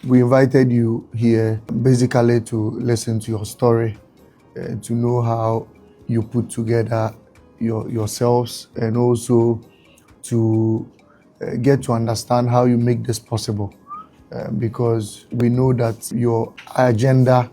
We invited you here basically to listen to your story, to know how you put together yourselves, and also to get to understand how you make this possible. Because we know that your agenda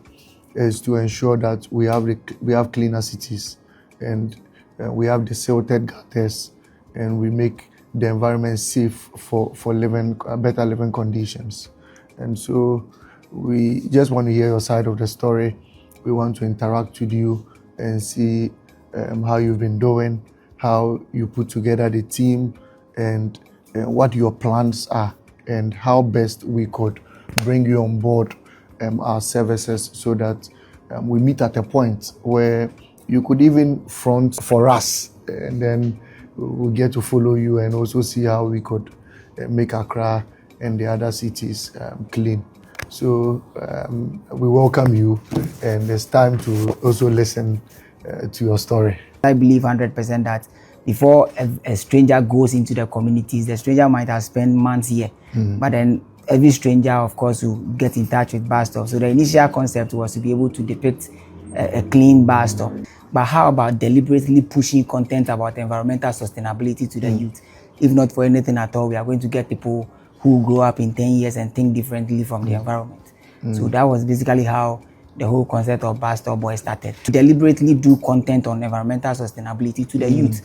is to ensure that we have cleaner cities, and we have the silted gutters, and we make the environment safe for living better living conditions. And so we just want to hear your side of the story. We want to interact with you and see how you've been doing, how you put together the team, and what your plans are, and how best we could bring you on board our services, so that we meet at a point where you could even front for us, and then we'll get to follow you and also see how we could make Accra and the other cities clean. So we welcome you, and it's time to also listen to your story. I believe 100% that before a stranger goes into the communities, the stranger might have spent months here, but then every stranger, of course, will get in touch with bus stop. So the initial concept was to be able to depict a clean bus stop. But how about deliberately pushing content about environmental sustainability to the youth? If not for anything at all, we are going to get people who grow up in 10 years and think differently from the environment. So that was basically how the whole concept of Bus Stop Boy started. To deliberately do content on environmental sustainability to the youth.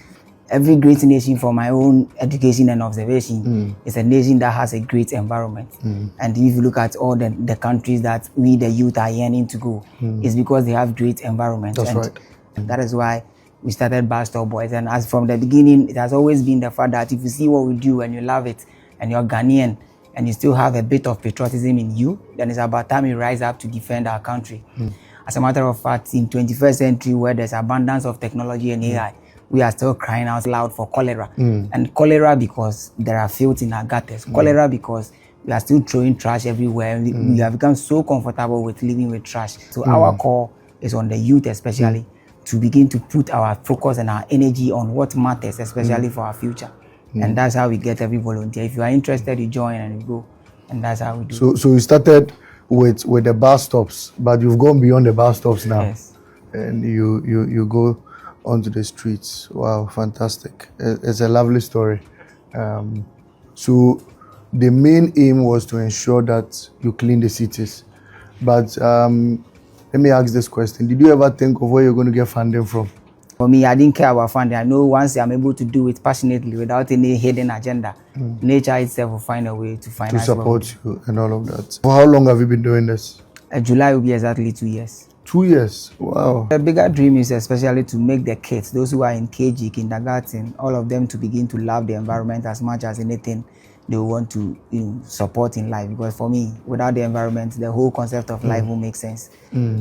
Every great nation, from my own education and observation, is a nation that has a great environment. And if you look at all the countries that we, the youth, are yearning to go, it's because they have great environments. That's right. That is why we started Bus Stop Boys. And as from the beginning, it has always been the fact that if you see what we do and you love it, and you're Ghanaian, and you still have a bit of patriotism in you, then it's about time you rise up to defend our country. As a matter of fact, in 21st century, where there's abundance of technology and AI, we are still crying out loud for cholera. And cholera because there are filth in our gutters. Cholera because we are still throwing trash everywhere. We have become so comfortable with living with trash. So our call is on the youth especially, to begin to put our focus and our energy on what matters, especially for our future. And that's how we get every volunteer. If you are interested, you join and you go. And that's how we do. So you started with the bus stops, but you've gone beyond the bus stops now. Yes. And you go onto the streets. Wow, fantastic. It's a lovely story. So the main aim was to ensure that you clean the cities. But let me ask this question. Did you ever think of where you're going to get funding from? For me, I didn't care about funding. I know once I'm able to do it passionately without any hidden agenda, nature itself will find a way to finance to support you and all of that. For how long have you been doing this? July will be exactly 2 years. 2 years? Wow. The bigger dream is especially to make the kids, those who are in KG, kindergarten, all of them to begin to love the environment as much as anything they want to support in life. Because for me, without the environment, the whole concept of life will make sense.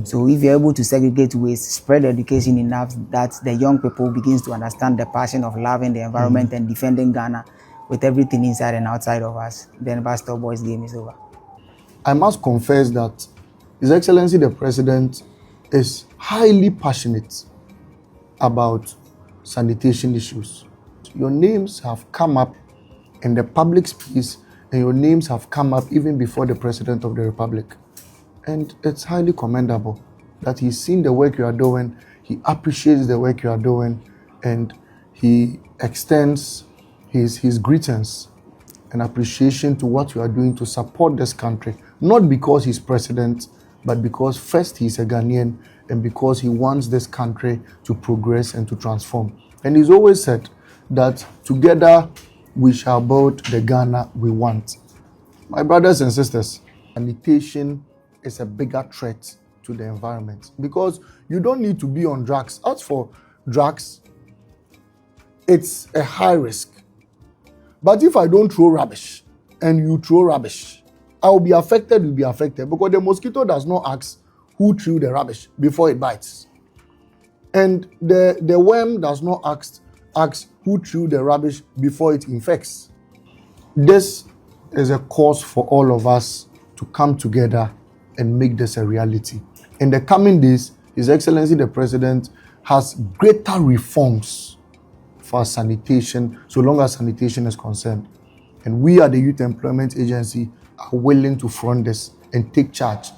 So if you're able to segregate waste, spread education enough that the young people begins to understand the passion of loving the environment and defending Ghana with everything inside and outside of us, then Bus Stop Boys game is over. I must confess that His Excellency the President is highly passionate about sanitation issues. Your names have come up in the public space, and your names have come up even before the President of the Republic. And it's highly commendable that he's seen the work you are doing, he appreciates the work you are doing, and he extends his greetings and appreciation to what you are doing to support this country. Not because he's president, but because first he's a Ghanaian, and because he wants this country to progress and to transform. And he's always said that together we shall build the Ghana we want. My brothers and sisters, sanitation is a bigger threat to the environment, because you don't need to be on drugs. As for drugs, it's a high risk. But if I don't throw rubbish and you throw rubbish, I will be affected, you'll be affected, because the mosquito does not ask who threw the rubbish before it bites. And the worm does not ask who threw the rubbish before it infects. This is a cause for all of us to come together and make this a reality. In the coming days, His Excellency the President has greater reforms for sanitation, so long as sanitation is concerned. And we at the Youth Employment Agency are willing to front this and take charge